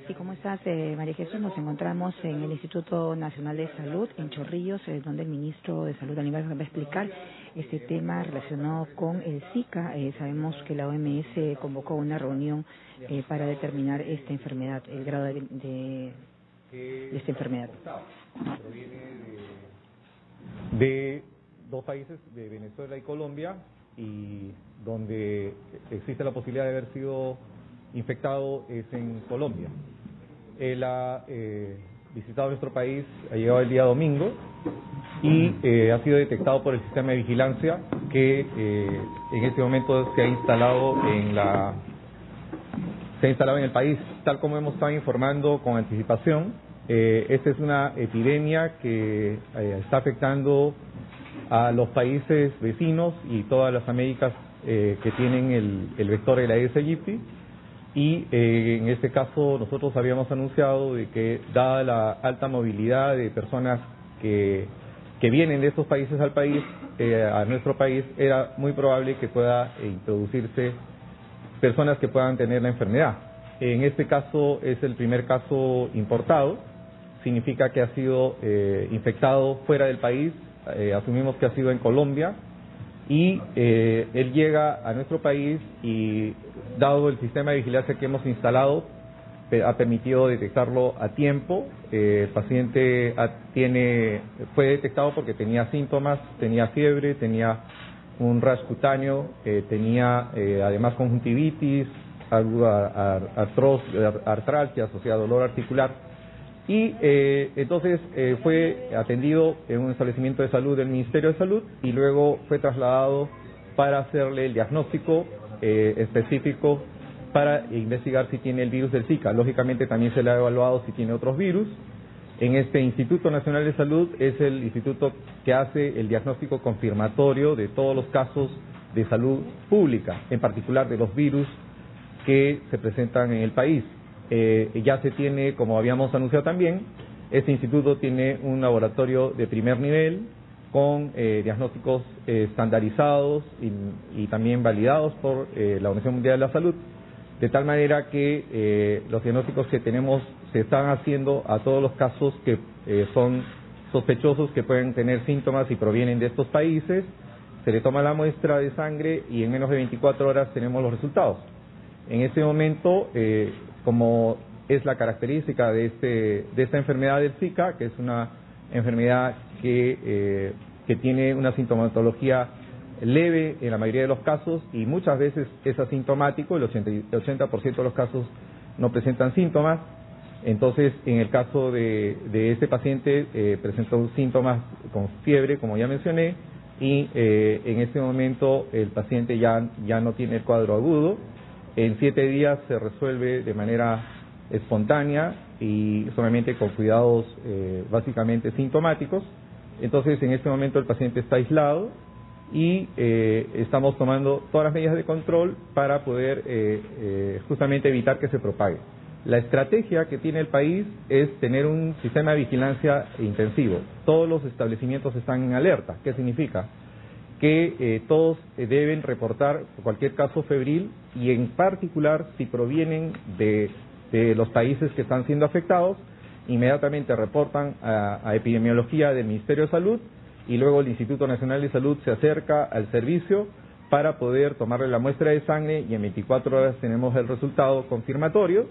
Sí, ¿cómo estás, María Jesús? Nos encontramos en el Instituto Nacional de Salud, en Chorrillos, donde el ministro de Salud Aníbal va a explicar este tema relacionado con el Zika. Sabemos que la OMS convocó una reunión para determinar esta enfermedad, el grado de esta enfermedad. De dos países, de Venezuela y Colombia, y donde existe la posibilidad de haber sido infectado es en Colombia. Él ha visitado nuestro país, ha llegado el día domingo y ha sido detectado por el sistema de vigilancia que en este momento se ha instalado en el país, tal como hemos estado informando con anticipación. Esta es una epidemia que está afectando a los países vecinos y todas las Américas que tienen el vector de la Aedes aegypti. Y en este caso nosotros habíamos anunciado de que, dada la alta movilidad de personas que vienen de estos países al país, a nuestro país, era muy probable que pueda introducirse personas que puedan tener la enfermedad. En este caso es el primer caso importado, significa que ha sido infectado fuera del país, asumimos que ha sido en Colombia, y él llega a nuestro país y, dado el sistema de vigilancia que hemos instalado, ha permitido detectarlo a tiempo. El paciente fue detectado porque tenía síntomas, tenía fiebre, tenía un rash cutáneo, tenía además conjuntivitis, artralgia asociada a dolor articular. Y entonces fue atendido en un establecimiento de salud del Ministerio de Salud y luego fue trasladado para hacerle el diagnóstico específico para investigar si tiene el virus del Zika. Lógicamente también se le ha evaluado si tiene otros virus. En este Instituto Nacional de Salud es el instituto que hace el diagnóstico confirmatorio de todos los casos de salud pública, en particular de los virus que se presentan en el país. Ya se tiene, como habíamos anunciado también, este instituto tiene un laboratorio de primer nivel con diagnósticos estandarizados y también validados por la Organización Mundial de la Salud, de tal manera que los diagnósticos que tenemos se están haciendo a todos los casos que son sospechosos, que pueden tener síntomas y provienen de estos países. Se le toma la muestra de sangre y en menos de 24 horas tenemos los resultados. En este momento, como es la característica de esta enfermedad del Zika, que es una enfermedad que tiene una sintomatología leve en la mayoría de los casos y muchas veces es asintomático, el 80% de los casos no presentan síntomas. Entonces, en el caso de este paciente, presentó síntomas con fiebre, como ya mencioné, y en este momento el paciente ya no tiene el cuadro agudo. En 7 días se resuelve de manera espontánea y solamente con cuidados básicamente sintomáticos. Entonces, en este momento el paciente está aislado y estamos tomando todas las medidas de control para poder justamente evitar que se propague. La estrategia que tiene el país es tener un sistema de vigilancia intensivo. Todos los establecimientos están en alerta. ¿Qué significa? Que todos deben reportar cualquier caso febril y, en particular, si provienen de los países que están siendo afectados, inmediatamente reportan a epidemiología del Ministerio de Salud y luego el Instituto Nacional de Salud se acerca al servicio para poder tomarle la muestra de sangre y en 24 horas tenemos el resultado confirmatorio.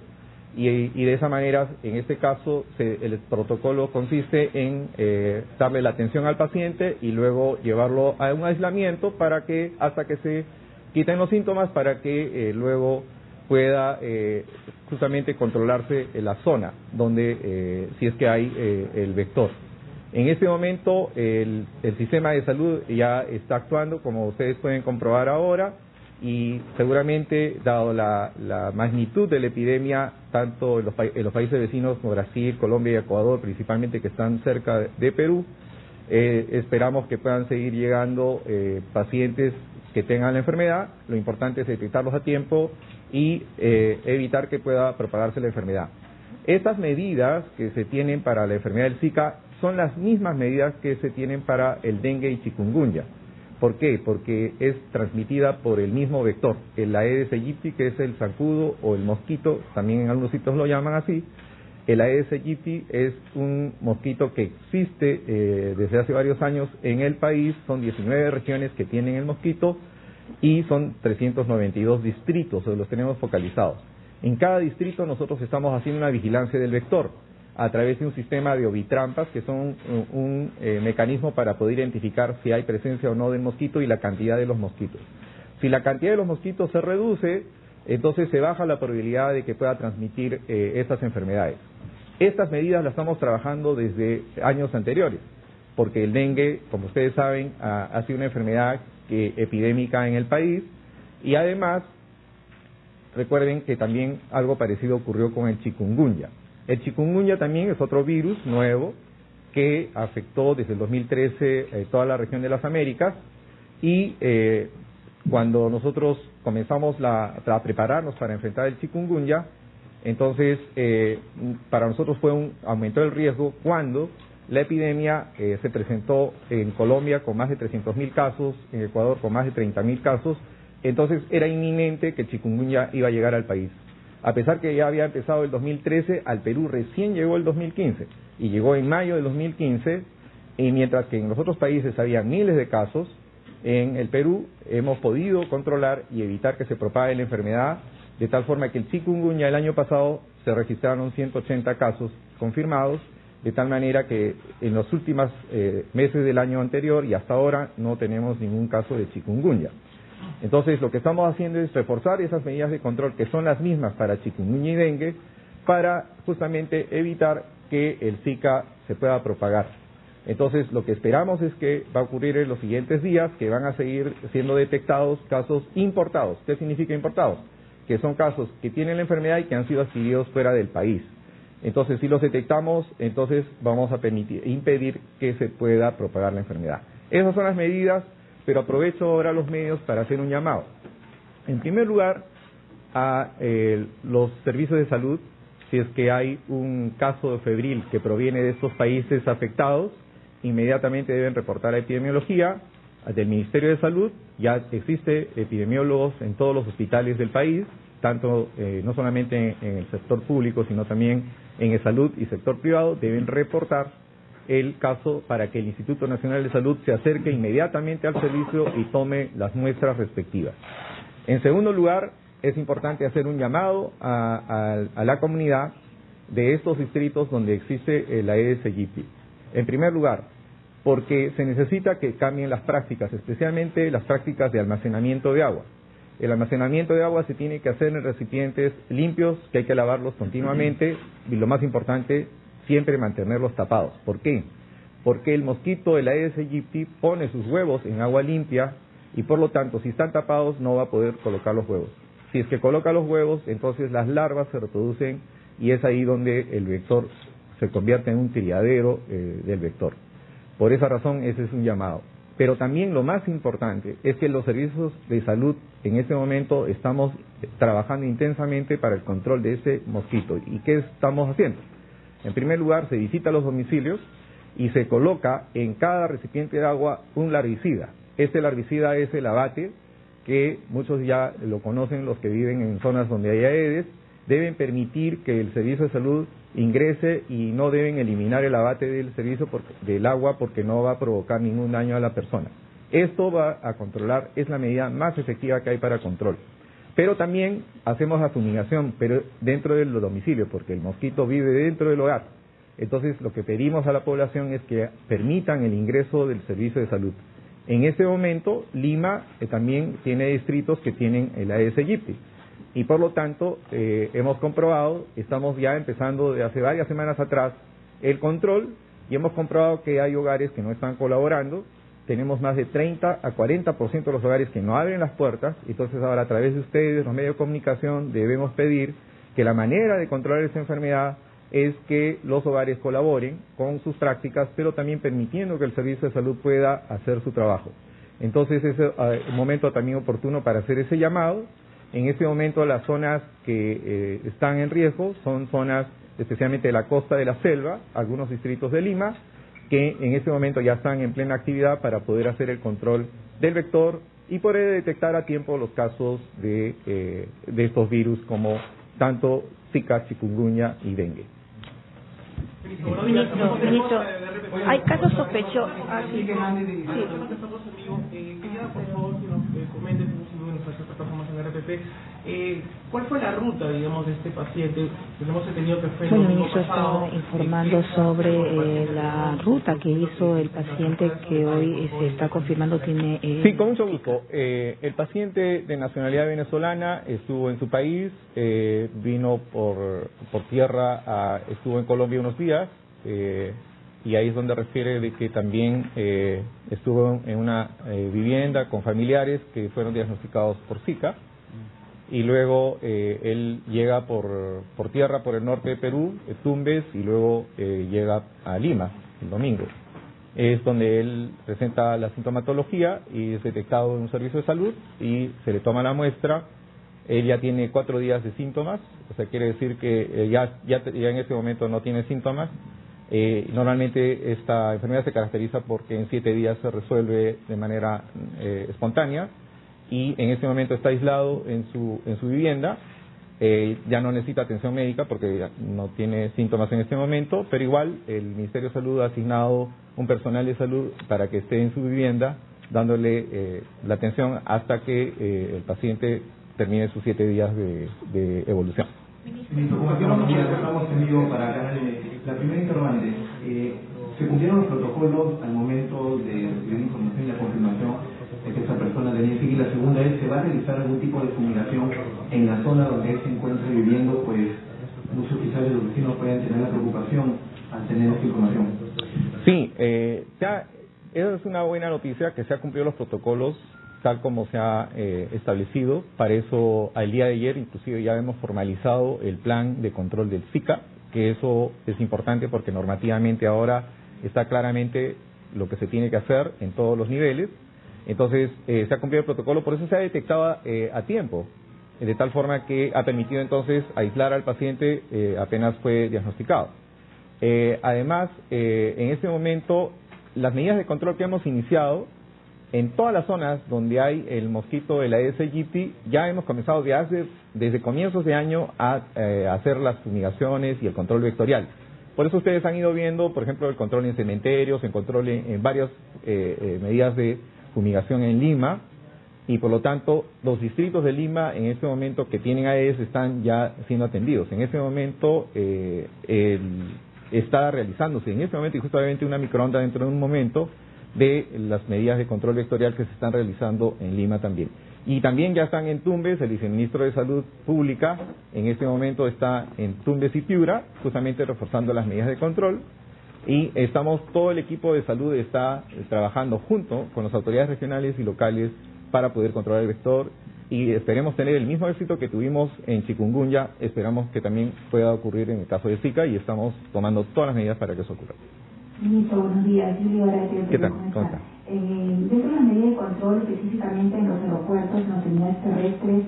Y de esa manera, en este caso, el protocolo consiste en darle la atención al paciente y luego llevarlo a un aislamiento hasta que se quiten los síntomas, para que luego pueda justamente controlarse la zona donde, si es que hay el vector. En este momento, el sistema de salud ya está actuando, como ustedes pueden comprobar ahora, y seguramente, dado la magnitud de la epidemia, tanto en los países vecinos como Brasil, Colombia y Ecuador, principalmente, que están cerca de Perú, esperamos que puedan seguir llegando pacientes que tengan la enfermedad. Lo importante es detectarlos a tiempo y evitar que pueda propagarse la enfermedad. Estas medidas que se tienen para la enfermedad del Zika son las mismas medidas que se tienen para el dengue y chikungunya. ¿Por qué? Porque es transmitida por el mismo vector, el Aedes aegypti, que es el zancudo o el mosquito, también en algunos sitios lo llaman así. El Aedes aegypti es un mosquito que existe desde hace varios años en el país. Son 19 regiones que tienen el mosquito y son 392 distritos, los tenemos focalizados. En cada distrito nosotros estamos haciendo una vigilancia del vector a través de un sistema de ovitrampas, que son un mecanismo para poder identificar si hay presencia o no del mosquito y la cantidad de los mosquitos. Si la cantidad de los mosquitos se reduce, entonces se baja la probabilidad de que pueda transmitir estas enfermedades. Estas medidas las estamos trabajando desde años anteriores, porque el dengue, como ustedes saben, ha sido una enfermedad epidémica en el país, y además recuerden que también algo parecido ocurrió con el chikungunya. El chikungunya también es otro virus nuevo que afectó desde el 2013 toda la región de las Américas, y cuando nosotros comenzamos a prepararnos para enfrentar el chikungunya, entonces para nosotros aumentó el riesgo cuando la epidemia se presentó en Colombia con más de 300.000 casos, en Ecuador con más de 30.000 casos. Entonces era inminente que el chikungunya iba a llegar al país. A pesar que ya había empezado el 2013, al Perú recién llegó el 2015, y llegó en mayo del 2015, y mientras que en los otros países había miles de casos, en el Perú hemos podido controlar y evitar que se propague la enfermedad, de tal forma que el chikungunya el año pasado se registraron 180 casos confirmados, de tal manera que en los últimos meses del año anterior y hasta ahora no tenemos ningún caso de chikungunya. Entonces, lo que estamos haciendo es reforzar esas medidas de control, que son las mismas para chikungunya y dengue, para justamente evitar que el Zika se pueda propagar. Entonces, lo que esperamos es que va a ocurrir en los siguientes días, que van a seguir siendo detectados casos importados. ¿Qué significa importados? Que son casos que tienen la enfermedad y que han sido adquiridos fuera del país. Entonces, si los detectamos, entonces vamos a impedir que se pueda propagar la enfermedad. Esas son las medidas, pero aprovecho ahora los medios para hacer un llamado. En primer lugar, a los servicios de salud, si es que hay un caso febril que proviene de estos países afectados, inmediatamente deben reportar a epidemiología del Ministerio de Salud. Ya existe epidemiólogos en todos los hospitales del país, tanto no solamente en el sector público, sino también en el salud y sector privado. Deben reportar el caso para que el Instituto Nacional de Salud se acerque inmediatamente al servicio y tome las muestras respectivas. En segundo lugar, es importante hacer un llamado a la comunidad de estos distritos donde existe el Aedes aegypti. En primer lugar, porque se necesita que cambien las prácticas, especialmente las prácticas de almacenamiento de agua. El almacenamiento de agua se tiene que hacer en recipientes limpios, que hay que lavarlos continuamente, y lo más importante, siempre mantenerlos tapados. ¿Por qué? Porque el mosquito, el Aedes aegypti, pone sus huevos en agua limpia, y por lo tanto, si están tapados, no va a poder colocar los huevos. Si es que coloca los huevos, entonces las larvas se reproducen, y es ahí donde el vector se convierte en un criadero del vector. Por esa razón, ese es un llamado. Pero también lo más importante es que los servicios de salud en este momento estamos trabajando intensamente para el control de ese mosquito. ¿Y qué estamos haciendo? En primer lugar, se visita los domicilios y se coloca en cada recipiente de agua un larvicida. Este larvicida es el abate, que muchos ya lo conocen, los que viven en zonas donde hay Aedes. Deben permitir que el servicio de salud ingrese y no deben eliminar el abate del servicio del agua, porque no va a provocar ningún daño a la persona. Esto va a controlar, es la medida más efectiva que hay para control. Pero también hacemos la fumigación, pero dentro del domicilio, porque el mosquito vive dentro del hogar. Entonces, lo que pedimos a la población es que permitan el ingreso del servicio de salud. En este momento, Lima también tiene distritos que tienen el Aedes aegypti. Y por lo tanto, hemos comprobado, estamos ya empezando de hace varias semanas atrás el control, y hemos comprobado que hay hogares que no están colaborando. Tenemos más de 30 a 40% de los hogares que no abren las puertas. Entonces ahora, a través de ustedes, los medios de comunicación, debemos pedir que la manera de controlar esa enfermedad es que los hogares colaboren con sus prácticas, pero también permitiendo que el servicio de salud pueda hacer su trabajo. Entonces es un momento también oportuno para hacer ese llamado. En este momento las zonas que están en riesgo son zonas especialmente de la costa de la selva, algunos distritos de Lima, que en este momento ya están en plena actividad para poder hacer el control del vector y poder detectar a tiempo los casos de estos virus como tanto Zika, chikungunya y dengue. Ministro, hay casos sospechosos. Quería, por favor, que nos comente, en nuestras plataformas en RPP, ¿cuál fue la ruta, digamos, de este paciente? Tenemos entendido que fue el ministro estaba informando sobre la ruta que hizo el paciente que hoy se está confirmando tiene... Sí, con mucho gusto. El paciente de nacionalidad venezolana estuvo en su país, vino por tierra, estuvo en Colombia unos días, y ahí es donde refiere de que también estuvo en una vivienda con familiares que fueron diagnosticados por Zika, y luego él llega por tierra por el norte de Perú, Tumbes, y luego llega a Lima el domingo. Es donde él presenta la sintomatología y es detectado en un servicio de salud y se le toma la muestra. Él ya tiene 4 días de síntomas, o sea, quiere decir que ya en este momento no tiene síntomas. Normalmente esta enfermedad se caracteriza porque en 7 días se resuelve de manera espontánea y en este momento está aislado en su vivienda. Ya no necesita atención médica porque ya no tiene síntomas en este momento, pero igual el Ministerio de Salud ha asignado un personal de salud para que esté en su vivienda dándole la atención hasta que el paciente termine sus 7 días de evolución. Ministro, buenos días, estamos en vivo para Canal M. La primera interrogante, ¿se cumplieron los protocolos al momento de recibir información y la confirmación de que esta persona tenía Zika? Y la segunda es, ¿se va a realizar algún tipo de fumigación en la zona donde él se encuentre viviendo? Pues muchos quizás de los vecinos pueden tener la preocupación al tener esta información. Sí, esa es una buena noticia, que se han cumplido los protocolos tal como se ha establecido. Para eso, al día de ayer, inclusive ya hemos formalizado el plan de control del Zika, que eso es importante porque normativamente ahora está claramente lo que se tiene que hacer en todos los niveles. Entonces, se ha cumplido el protocolo, por eso se ha detectado a tiempo, de tal forma que ha permitido entonces aislar al paciente apenas fue diagnosticado. Además, en este momento, las medidas de control que hemos iniciado en todas las zonas donde hay el mosquito de la Aedes aegypti, ya hemos comenzado desde comienzos de año a hacer las fumigaciones y el control vectorial. Por eso ustedes han ido viendo, por ejemplo, el control en cementerios, el control en varias medidas de fumigación en Lima, y por lo tanto los distritos de Lima en este momento que tienen Aedes están ya siendo atendidos. En este momento está realizándose, en este momento y justamente una microonda dentro de un momento, de las medidas de control vectorial que se están realizando en Lima también. Y también ya están en Tumbes, el viceministro de Salud Pública en este momento está en Tumbes y Piura, justamente reforzando las medidas de control, y todo el equipo de salud está trabajando junto con las autoridades regionales y locales para poder controlar el vector, y esperemos tener el mismo éxito que tuvimos en chikungunya, esperamos que también pueda ocurrir en el caso de Zika, y estamos tomando todas las medidas para que eso ocurra. Ministro, buenos días. ¿Qué tal? ¿Cómo está? Dentro de las medidas de control, específicamente en los aeropuertos, en las unidades terrestres,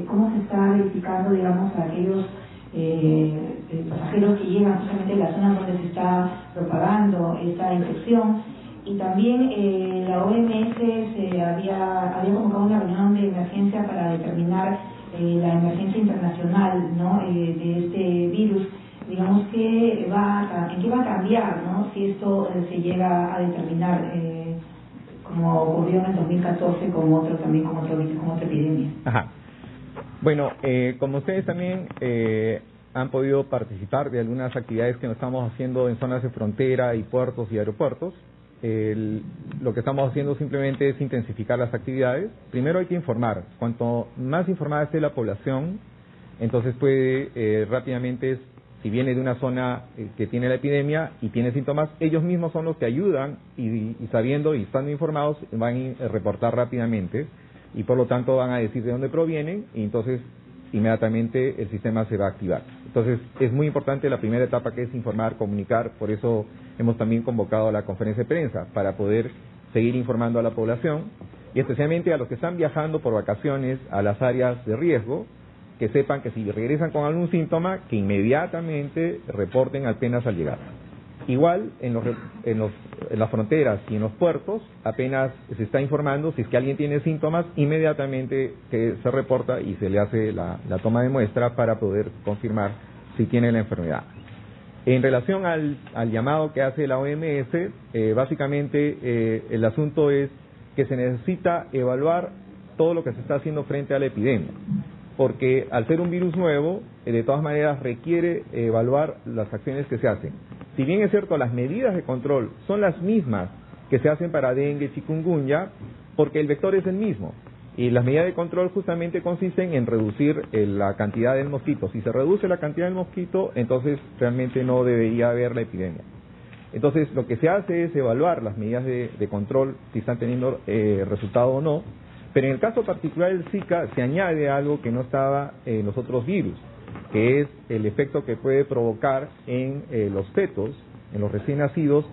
¿cómo se está verificando, digamos, a aquellos pasajeros que llegan justamente de las zonas donde se está propagando esta infección? Y también la OMS había convocado una reunión de emergencia para determinar la emergencia internacional, ¿no?, de este virus. Digamos, ¿en qué va a cambiar, ¿no?, si esto se llega a determinar, como ocurrió en el 2014 con otra epidemia? Ajá. Bueno, como ustedes también han podido participar de algunas actividades que nos estamos haciendo en zonas de frontera y puertos y aeropuertos, lo que estamos haciendo simplemente es intensificar las actividades. Primero hay que informar. Cuanto más informada esté la población, entonces puede rápidamente, si viene de una zona que tiene la epidemia y tiene síntomas, ellos mismos son los que ayudan y sabiendo y estando informados van a reportar rápidamente y por lo tanto van a decir de dónde provienen y entonces inmediatamente el sistema se va a activar. Entonces es muy importante la primera etapa, que es informar, comunicar. Por eso hemos también convocado a la conferencia de prensa para poder seguir informando a la población y especialmente a los que están viajando por vacaciones a las áreas de riesgo, que sepan que si regresan con algún síntoma, que inmediatamente reporten apenas al llegar. Igual en las fronteras y en los puertos, apenas se está informando si es que alguien tiene síntomas, inmediatamente que se reporta y se le hace la toma de muestra para poder confirmar si tiene la enfermedad. En relación al llamado que hace la OMS, básicamente el asunto es que se necesita evaluar todo lo que se está haciendo frente a la epidemia, porque al ser un virus nuevo, de todas maneras requiere evaluar las acciones que se hacen. Si bien es cierto, las medidas de control son las mismas que se hacen para dengue, chikungunya, porque el vector es el mismo. Y las medidas de control justamente consisten en reducir la cantidad del mosquito. Si se reduce la cantidad del mosquito, entonces realmente no debería haber la epidemia. Entonces, lo que se hace es evaluar las medidas de control, si están teniendo resultado o no. Pero en el caso particular del Zika se añade algo que no estaba en los otros virus, que es el efecto que puede provocar en los fetos, en los recién nacidos,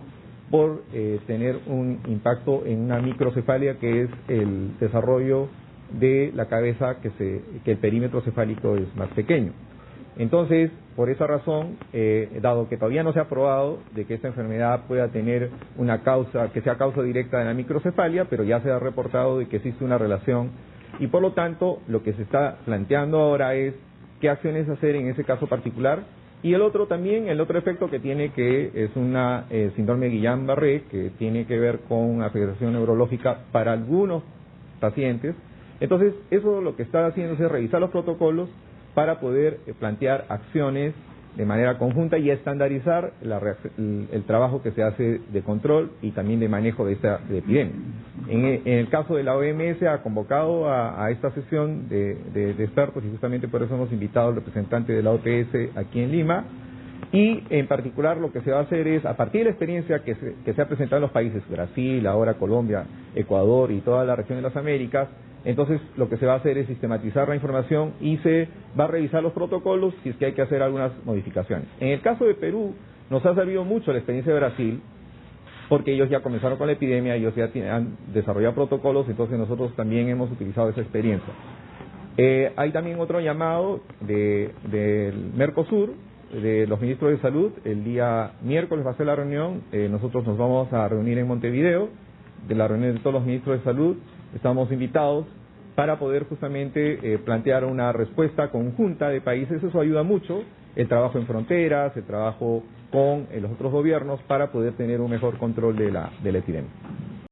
por tener un impacto en una microcefalia, que es el desarrollo de la cabeza, que el perímetro cefálico es más pequeño. Entonces, por esa razón, dado que todavía no se ha probado de que esta enfermedad pueda tener una causa, que sea causa directa de la microcefalia, pero ya se ha reportado de que existe una relación, y por lo tanto, lo que se está planteando ahora es qué acciones hacer en ese caso particular. Y el otro efecto que tiene, que es una síndrome de Guillain-Barré, que tiene que ver con afectación neurológica para algunos pacientes. Entonces, eso lo que está haciendo es revisar los protocolos para poder plantear acciones de manera conjunta y estandarizar el trabajo que se hace de control y también de manejo de esta epidemia. En el caso de la OMS ha convocado a esta sesión de expertos, y justamente por eso hemos invitado al representante de la OPS aquí en Lima, y en particular lo que se va a hacer es, a partir de la experiencia que se ha presentado en los países, Brasil, ahora Colombia, Ecuador y toda la región de las Américas, entonces lo que se va a hacer es sistematizar la información y se va a revisar los protocolos si es que hay que hacer algunas modificaciones. En el caso de Perú nos ha servido mucho la experiencia de Brasil, porque ellos ya comenzaron con la epidemia, ellos ya han desarrollado protocolos, entonces nosotros también hemos utilizado esa experiencia. Hay también otro llamado del Mercosur, de los ministros de salud. El día miércoles va a ser la reunión, nosotros nos vamos a reunir en Montevideo, de la reunión de todos los ministros de salud. Estamos invitados para poder justamente plantear una respuesta conjunta de países. Eso ayuda mucho, el trabajo en fronteras, el trabajo con los otros gobiernos, para poder tener un mejor control de la epidemia.